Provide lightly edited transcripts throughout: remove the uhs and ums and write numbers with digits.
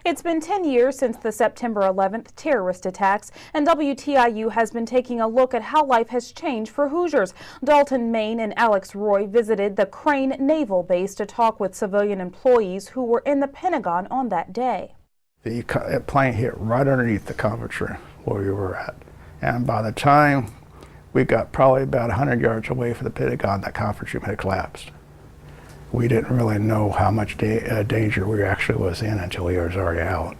It's been 10 years since the September 11th terrorist attacks, and WTIU has been taking a look at how life has changed for Hoosiers. Dalton Main and Alex Roy visited the Crane Naval Base to talk with civilian employees who were in the Pentagon on that day. The plane hit right underneath the conference room where we were at, and by the time we got probably about 100 yards away from the Pentagon, that conference room had collapsed. We didn't really know how much danger we actually was in until we was already out.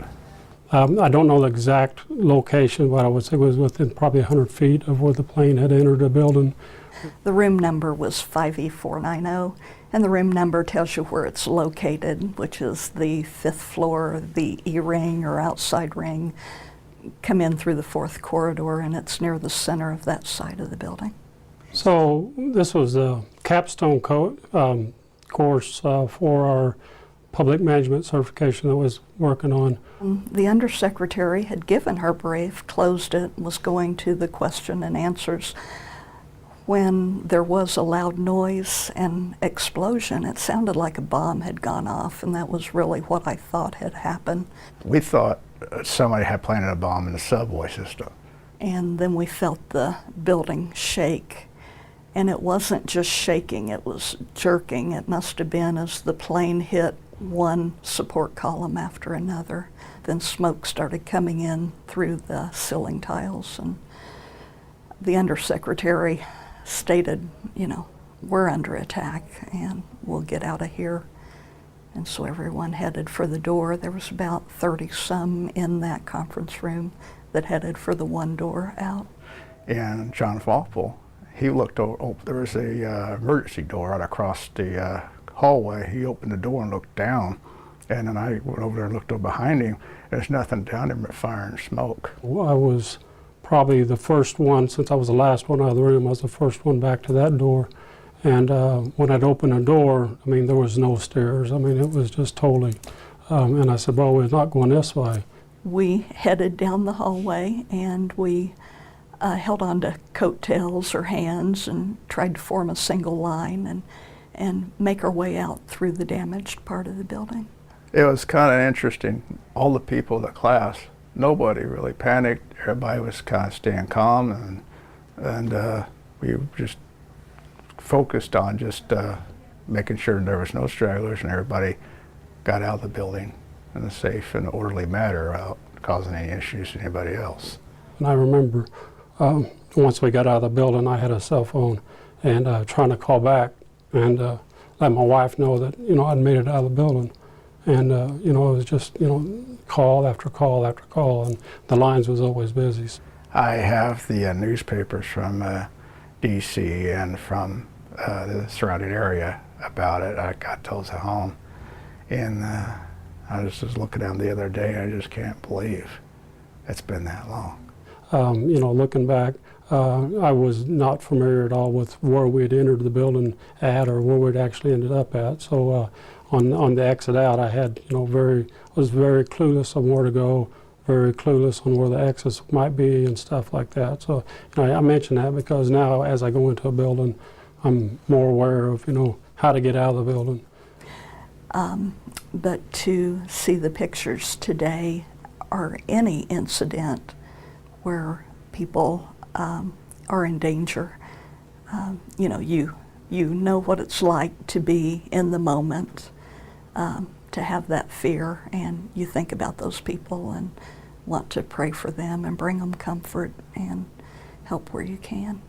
I don't know the exact location, but I would say it was within probably 100 feet of where the plane had entered the building. The room number was 5E490, and the room number tells you where it's located, which is the 5th floor, the E ring or outside ring. Come in through the 4th corridor, and it's near the center of that side of the building. So this was the capstone course for our public management certification that was working on. The undersecretary had given her brief, closed it, was going to the question and answers. When there was a loud noise and explosion, it sounded like a bomb had gone off, and that was really what I thought had happened. We thought somebody had planted a bomb in the subway system. And then we felt the building shake. And it wasn't just shaking, it was jerking. It must have been as the plane hit one support column after another. Then smoke started coming in through the ceiling tiles. And the undersecretary stated, you know, we're under attack and we'll get out of here. And so everyone headed for the door. There was about 30-some in that conference room that headed for the one door out. And John Falkville, he looked over, there was a emergency door right across the hallway. He opened the door and looked down, and then I went over there and looked over behind him. There's nothing down there but fire and smoke. Well, I was probably the first one, since I was the last one out of the room, I was the first one back to that door. And when I'd opened the door, I mean, there was no stairs. I mean, it was just totally, and I said, well, we're not going this way. We headed down the hallway, and we held on to coattails or hands and tried to form a single line and make our way out through the damaged part of the building. It was kind of interesting. All the people in the class, nobody really panicked. Everybody was kind of staying calm, and we just focused on just making sure there was no stragglers and everybody got out of the building in a safe and orderly manner without causing any issues to anybody else. And I remember once we got out of the building, I had a cell phone and trying to call back and let my wife know that, you know, I'd made it out of the building. And, you know, it was just, you know, call after call after call, and the lines was always busy. I have the newspapers from D.C. and from the surrounding area about it. I got those at home. And I was just looking at them the other day, I just can't believe it's been that long. You know, looking back, I was not familiar at all with where we had entered the building at or where we'd actually ended up at. So on the exit out, I had, you know, was very clueless on where to go, very clueless on where the exits might be and stuff like that. So, you know, I mention that because now as I go into a building, I'm more aware of, you know, how to get out of the building. But to see the pictures today or any incident where people are in danger, you know, you know what it's like to be in the moment, to have that fear, and you think about those people and want to pray for them and bring them comfort and help where you can.